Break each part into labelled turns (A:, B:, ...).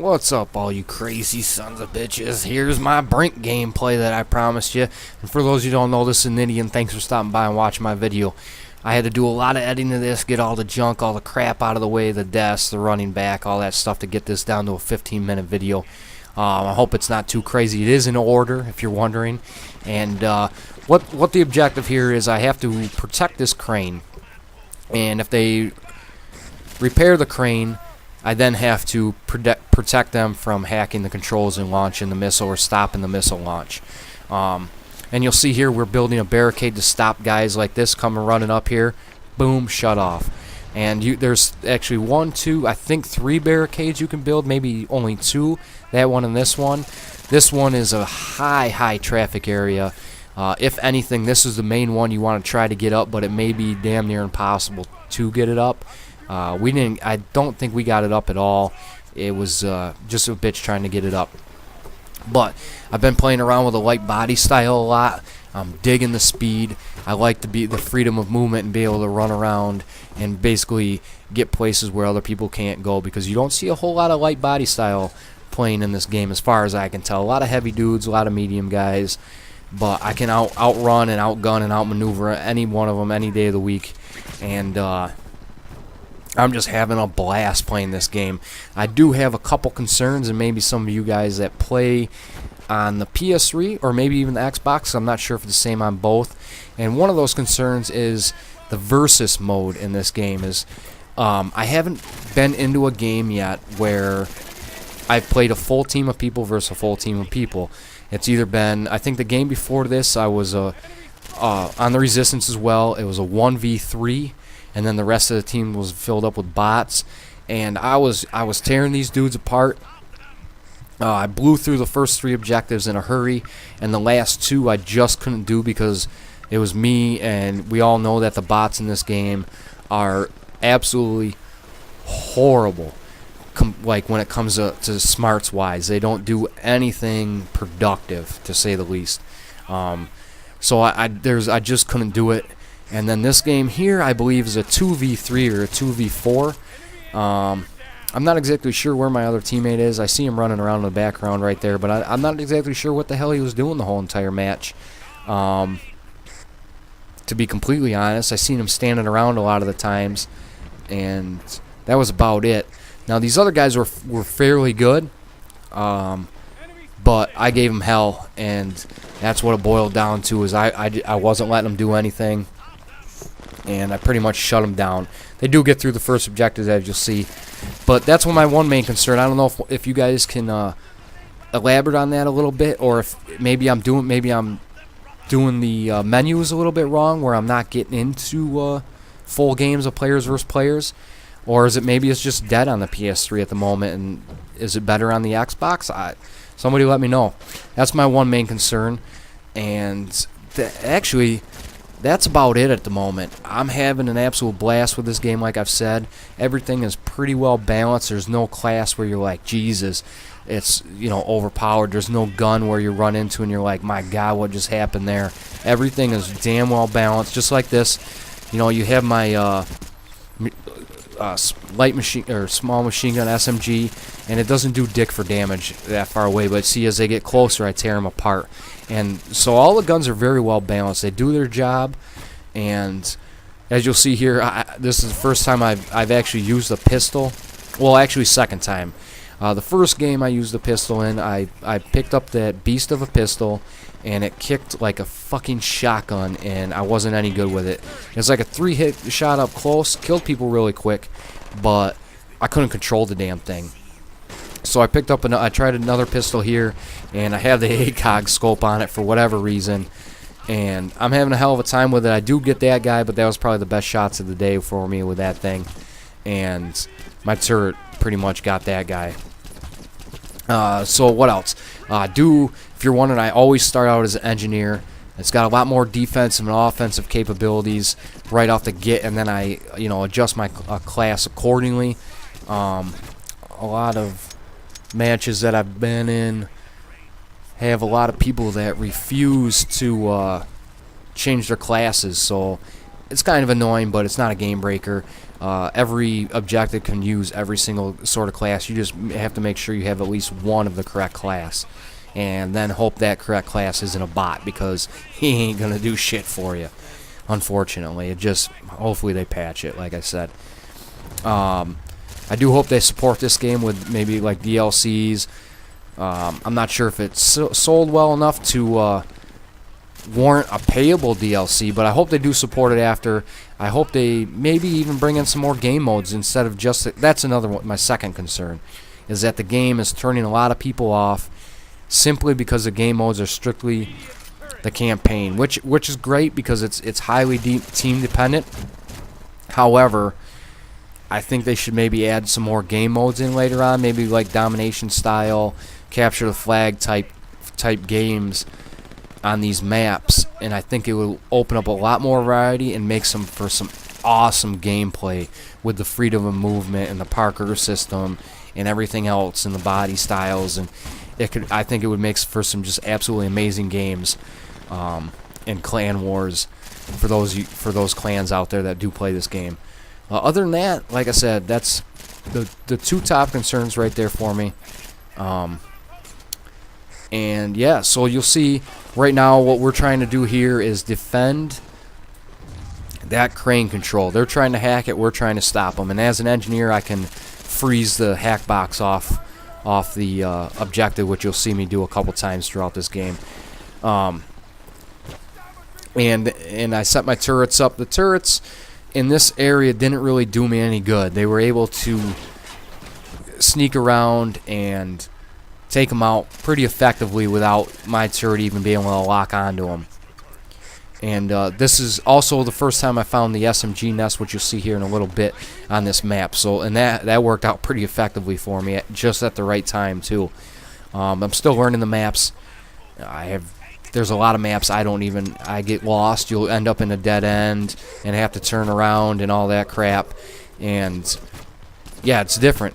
A: What's up, all you crazy sons of bitches? Here's my Brink gameplay that I promised you. And for those of you who don't know, this is Nitty, and thanks for stopping by and watching my video. I had to do a lot of editing to this, get all the junk, all the crap out of the way, the deaths, the running back, all that stuff to get this down to a 15-minute video. I hope it's not too crazy. It is in order, if you're wondering. And what the objective here is, I have to protect this crane. And if they repair the crane, I then have to protect them from hacking the controls and launching the missile or stopping the missile launch. And you'll see here we're building a barricade to stop guys like this coming running up here. Boom, shut off. And there's actually 1, 2, I think 3 barricades you can build, maybe only 2. That one and this one. This one is a high traffic area. If anything, this is the main one you want to try to get up, but it may be damn near impossible to get it up. I don't think we got it up at all. It was just a bitch trying to get it up. But I've been playing around with a light body style a lot. I'm digging the speed. I like the freedom of movement and be able to run around and basically get places where other people can't go, because you don't see a whole lot of light body style playing in this game as far as I can tell. A lot of heavy dudes, a lot of medium guys. But I can outrun and outgun and outmaneuver any one of them any day of the week. And I'm just having a blast playing this game. I do have a couple concerns, and maybe some of you guys that play on the PS3 or maybe even the Xbox, I'm not sure if it's the same on both. And one of those concerns is the versus mode in this game. I haven't been into a game yet where I've played a full team of people versus a full team of people. It's either been, I think the game before this I was on the Resistance as well. It was a 1v3. And then the rest of the team was filled up with bots, and I was tearing these dudes apart. I blew through the first 3 objectives in a hurry, and the last 2 I just couldn't do because it was me, and we all know that the bots in this game are absolutely horrible. Like when it comes to smarts wise, they don't do anything productive, to say the least. So I just couldn't do it. And then this game here, I believe, is a 2v3 or a 2v4. I'm not exactly sure where my other teammate is. I see him running around in the background right there, but I'm not exactly sure what the hell he was doing the whole entire match. To be completely honest, I seen him standing around a lot of the times, and that was about it. Now, these other guys were fairly good, but I gave them hell, and that's what it boiled down to. Is I wasn't letting them do anything. And I pretty much shut them down. They do get through the first objectives, as you'll see, but that's my one main concern. I don't know if you guys can elaborate on that a little bit, or if maybe I'm doing the menus a little bit wrong, where I'm not getting into full games of players versus players, or is it maybe it's just dead on the PS3 at the moment, and is it better on the Xbox? Somebody let me know. That's my one main concern, and actually, that's about it at the moment. I'm having an absolute blast with this game, like I've said. Everything is pretty well balanced. There's no class where you're like, Jesus, it's, overpowered. There's no gun where you run into and you're like, my God, what just happened there? Everything is damn well balanced, just like this. You have my light machine or small machine gun SMG, and it doesn't do dick for damage that far away, but see, as they get closer, I tear them apart. And so all the guns are very well balanced. They do their job, and as you'll see here, this is the first time I've actually used a pistol. Well, actually, second time. The first game I used the pistol in, I picked up that beast of a pistol, and it kicked like a fucking shotgun, and I wasn't any good with it. It's like a 3-hit shot up close, killed people really quick, but I couldn't control the damn thing. So I picked up I tried another pistol here, and I have the ACOG scope on it for whatever reason, and I'm having a hell of a time with it. I do get that guy, but that was probably the best shots of the day for me with that thing, and my turret pretty much got that guy. So what else? If you're wondering, I always start out as an engineer. It's got a lot more defensive and offensive capabilities right off the get, and then I, adjust my class accordingly. A lot of matches that I've been in have a lot of people that refuse to change their classes, so it's kind of annoying, but it's not a game breaker. Every objective can use every single sort of class. You just have to make sure you have at least one of the correct class, and then hope that correct class isn't a bot, because he ain't gonna do shit for you, unfortunately. Hopefully they patch it, like I said. I do hope they support this game with maybe like DLCs. I'm not sure if it's sold well enough to warrant a payable DLC, but I hope they do support it after. I hope they maybe even bring in some more game modes instead of just... That's another one. My second concern is that the game is turning a lot of people off simply because the game modes are strictly the campaign, which is great because it's highly team dependent. However, I think they should maybe add some more game modes in later on, maybe like domination style, capture the flag type games on these maps, and I think it will open up a lot more variety and make for some awesome gameplay with the freedom of movement and the parkour system and everything else and the body styles, and I think it would make for some just absolutely amazing games and clan wars for those clans out there that do play this game. Other than that, like I said, that's the two top concerns right there for me. And yeah, so you'll see right now what we're trying to do here is defend that crane control. They're trying to hack it, we're trying to stop them. And as an engineer, I can freeze the hack box off the objective, which you'll see me do a couple times throughout this game. And I set my turrets up. The turrets in this area didn't really do me any good. They were able to sneak around and take them out pretty effectively without my turret even being able to lock onto them. And this is also the first time I found the SMG nest, which you'll see here in a little bit on this map. So, and that worked out pretty effectively for me, just at the right time too. I'm still learning the maps. There's a lot of maps I get lost. You'll end up in a dead end and have to turn around and all that crap. And yeah, it's different.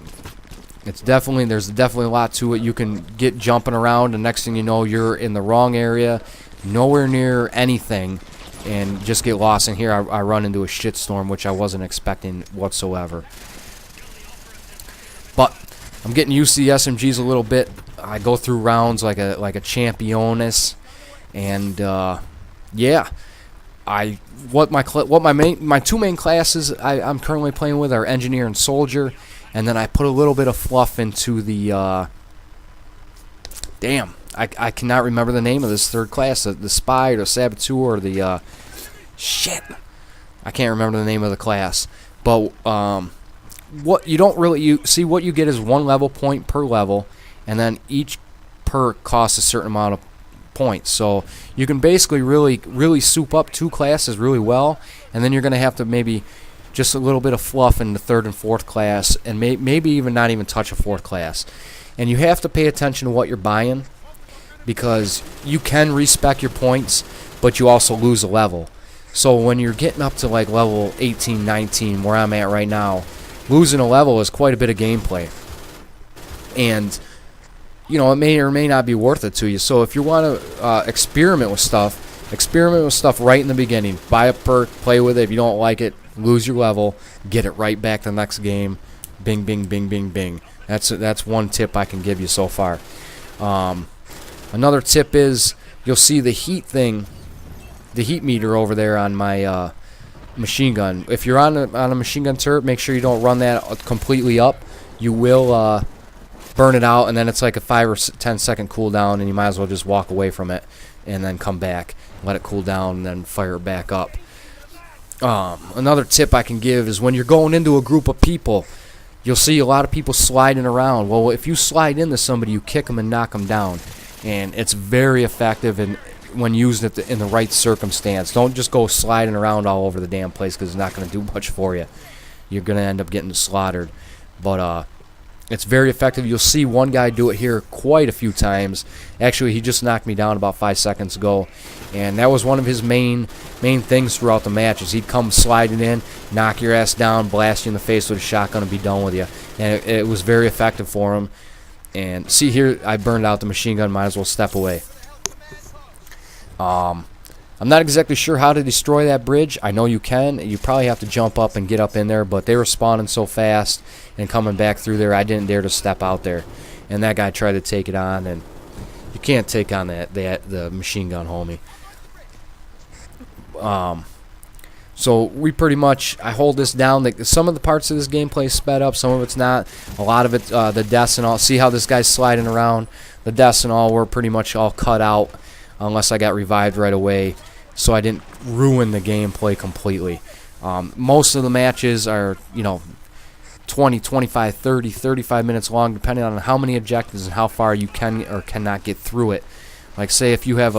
A: There's definitely a lot to it. You can get jumping around, and next thing you know, you're in the wrong area, nowhere near anything, and just get lost. And here I run into a shitstorm, which I wasn't expecting whatsoever. But I'm getting used to the SMGs a little bit. I go through rounds like a championess, and yeah, my two main classes I'm currently playing with are engineer and soldier. And then I put a little bit of fluff into the, I cannot remember the name of this third class, the spy or the saboteur or the, shit. I can't remember the name of the class. But, what you get is one level point per level, and then each perk costs a certain amount of points. So you can basically really soup up two classes really well, and then you're going to have to maybe just a little bit of fluff in the third and fourth class, and maybe even not even touch a fourth class. And you have to pay attention to what you're buying, because you can respec your points, but you also lose a level. So when you're getting up to like level 18, 19, where I'm at right now, losing a level is quite a bit of gameplay. And you know, it may or may not be worth it to you. So if you want to experiment with stuff right in the beginning. Buy a perk, play with it. If you don't like it, lose your level, get it right back the next game. Bing, bing, bing, bing, bing. That's one tip I can give you so far. Another tip is you'll see the heat meter over there on my machine gun. If you're on a machine gun turret, make sure you don't run that completely up. You will burn it out, and then it's like a 5 or 10 second cooldown, and you might as well just walk away from it and then come back, let it cool down, and then fire it back up. Another tip I can give is when you're going into a group of people, you'll see a lot of people sliding around. Well, if you slide into somebody, you kick them and knock them down, and it's very effective when used in the right circumstance. Don't just go sliding around all over the damn place, because it's not going to do much for you. You're going to end up getting slaughtered. But it's very effective. You'll see one guy do it here quite a few times. Actually, he just knocked me down about 5 seconds ago, and that was one of his main things throughout the match. Is he'd come sliding in, knock your ass down, blast you in the face with a shotgun, and be done with you. And it was very effective for him. And see here, I burned out the machine gun. Might as well step away. I'm not exactly sure how to destroy that bridge. I know you can. You probably have to jump up and get up in there, but they were spawning so fast and coming back through there, I didn't dare to step out there. And that guy tried to take it on, and you can't take on the machine gun homie. So we pretty much, I hold this down. Some of the parts of this gameplay is sped up, some of it's not. A lot of it, the deaths and all. See how this guy's sliding around? The deaths and all were pretty much all cut out, unless I got revived right away, so I didn't ruin the gameplay completely. Most of the matches are, 20, 25, 30, 35 minutes long, depending on how many objectives and how far you can or cannot get through it. Like, say if you have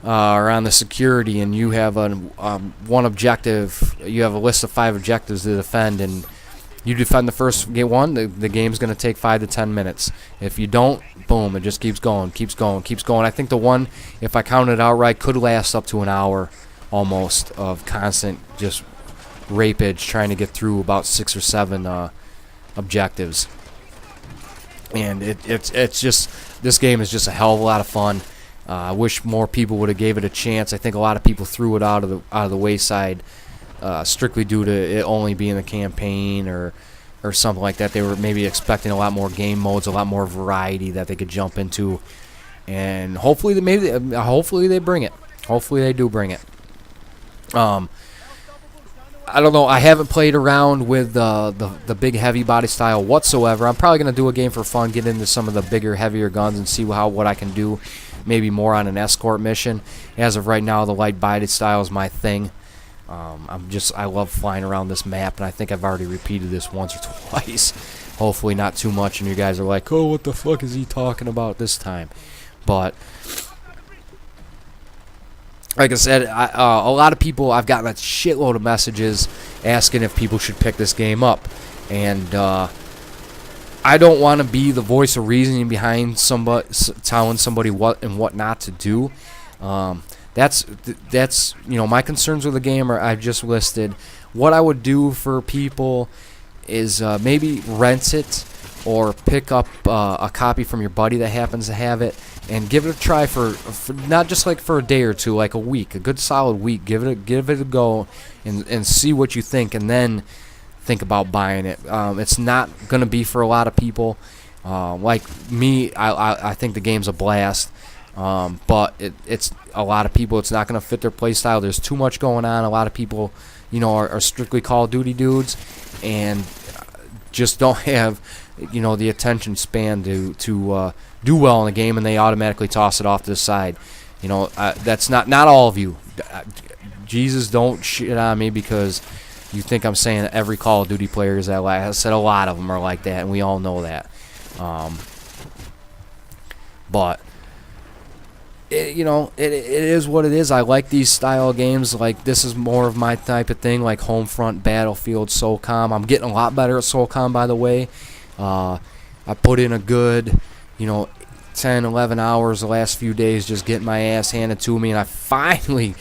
A: or on the security and you have one objective, you have a list of 5 objectives to defend, and you defend the first one, the game's going to take 5 to 10 minutes. If you don't, boom, it just keeps going, keeps going, keeps going. I think the one, if I count it out right, could last up to an hour almost of constant just rapage trying to get through about 6 or 7 objectives. And it's just, this game is just a hell of a lot of fun. I wish more people would have gave it a chance. I think a lot of people threw it out of the wayside strictly due to it only being a campaign or something like that. They were maybe expecting a lot more game modes, a lot more variety that they could jump into, and hopefully they bring it. Hopefully they do bring it. I don't know. I haven't played around with the big heavy body style whatsoever. I'm probably gonna do a game for fun, get into some of the bigger, heavier guns, and see what I can do. Maybe more on an escort mission. As of right now, the light body style is my thing. I love flying around this map, and I think I've already repeated this once or twice. Hopefully not too much, and you guys are like, oh, what the fuck is he talking about this time? But like I said, a lot of people, I've gotten a shitload of messages asking if people should pick this game up, and I don't want to be the voice of reasoning behind telling somebody what and what not to do. That's my concerns with the game are I've just listed. What I would do for people is maybe rent it or pick up a copy from your buddy that happens to have it and give it a try for not just like for a day or two, like a week, a good solid week. Give it a go and see what you think, and then think about buying it. It's not gonna be for a lot of people. Like me, I think the game's a blast. But it's a lot of people, it's not going to fit their play style. There's too much going on. A lot of people, are strictly Call of Duty dudes and just don't have, the attention span to do well in the game, and they automatically toss it off to the side. That's not all of you. Jesus, don't shit on me because you think I'm saying that every Call of Duty player is that way. I said a lot of them are like that, and we all know that. But it is what it is. I like these style games. Like, this is more of my type of thing, like Homefront, Battlefield, SOCOM. I'm getting a lot better at SOCOM, by the way. I put in a good, 10, 11 hours the last few days just getting my ass handed to me, and I finally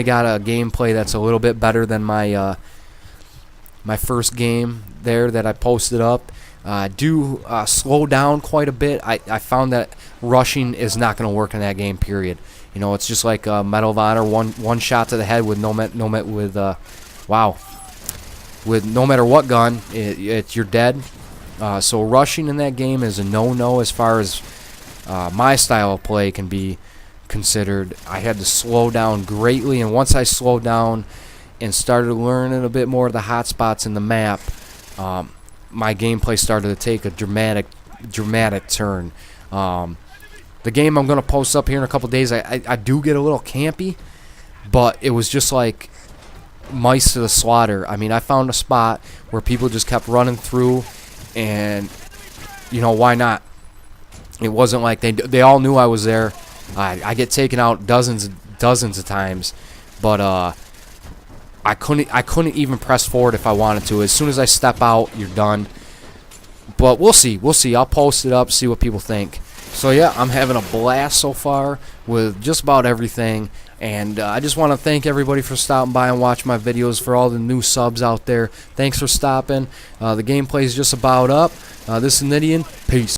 A: got a gameplay that's a little bit better than my my first game there that I posted up. Do slow down quite a bit. I found that rushing is not going to work in that game. Period. It's just like Medal of Honor, one shot to the head with no matter what gun, you're dead. So rushing in that game is a no-no as far as my style of play can be considered. I had to slow down greatly, and once I slowed down and started learning a bit more of the hot spots in the map, my gameplay started to take a dramatic turn. The game I'm going to post up here in a couple days, I do get a little campy, but it was just like mice to the slaughter. I mean, I found a spot where people just kept running through, and why not? It wasn't like they all knew I was there. I get taken out dozens of times, but I couldn't even press forward if I wanted to. As soon as I step out, you're done. But we'll see. I'll post it up, see what people think. So yeah, I'm having a blast so far with just about everything. And I just want to thank everybody for stopping by and watching my videos. For all the new subs out there, thanks for stopping. The gameplay is just about up. This is Nidian. Peace.